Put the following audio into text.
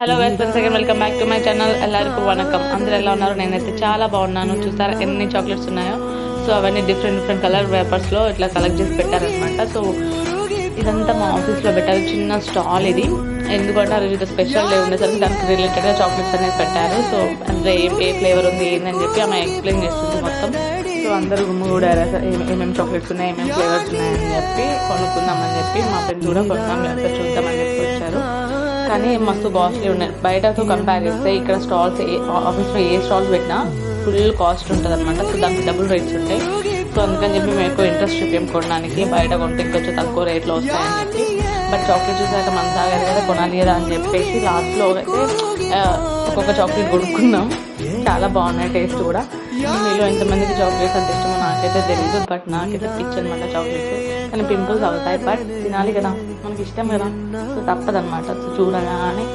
Hello guys, once again welcome back to my channel. ಎಲ್ಲರಿಗೂ వనకం. అందరూ ఎలా ఉన్నారు? నేనైతే చాలా బాగున్నాను. చూసారా ఎన్ని చాక్లెట్స్ ఉన్నాయో. సో అవన్నీ డిఫరెంట్ కలర్ పేపర్స్లో ఇట్లా కలెక్ట్ చేసి పెట్టారనమాట. సో ఇదంతా మా ఆఫీస్లో పెట్టారు, చిన్న స్టాల్ ఇది. ఎందుకంటే అది ఇది స్పెషల్ డే ఉండేసరికి దానికి రిలేటెడ్గా చాక్లెట్స్ అనేది పెట్టారు. సో అందులో ఏ ఫ్లేవర్ ఉంది ఏందని చెప్పి ఆమె ఎక్స్ప్లెయిన్ చేస్తుంది మొత్తం. సో అందరూ గుమ్ముగూడారు, ఏమేమి చాక్లెట్స్ ఉన్నాయి, ఏమేమి ఫ్లేవర్స్ ఉన్నాయని చెప్పి కొనుక్కుందామని చెప్పి మా ఫ్రెండ్స్ కూడా కొన్నాం, అంతా చూద్దామని చెప్పి వచ్చారు. కానీ మస్తు కాస్ట్లీ ఉన్నాయి. బయటతో కంపేర్ చేస్తే ఇక్కడ స్టాల్స్ ఆఫీస్లో ఏ స్టాల్స్ పెట్టినా ఫుల్ కాస్ట్ ఉంటుంది అనమాట. సో దానికి డబుల్ రేట్స్ ఉంటాయి. సో అందుకని చెప్పి మేము ఎక్కువ ఇంట్రెస్ట్ చూపించాం కొనడానికి. బయట కొంటే ఇంకొంచెం తక్కువ రేట్లో వస్తాయని చెప్పి. బట్ చాక్లెట్ చూసాక మన సాగారు కదా, కొనాలి కదా అని చెప్పేసి లాస్ట్లో అయితే ఒక్కొక్క చాక్లెట్ కొనుక్కున్నాం. చాలా బాగున్నాయి, టేస్ట్ కూడా. మీలో ఎంతమందికి చాక్లెట్స్ అంటే ఇష్టమో నాకైతే తెలియదు, బట్ నాకైతే పిచ్చి అనమాట చాక్లెట్స్. కానీ పింపుల్స్ అవుతాయి, బట్ తినాలి కదా, మనకి ఇష్టం కదా, సో తప్పదనమాట. సో చూడగానే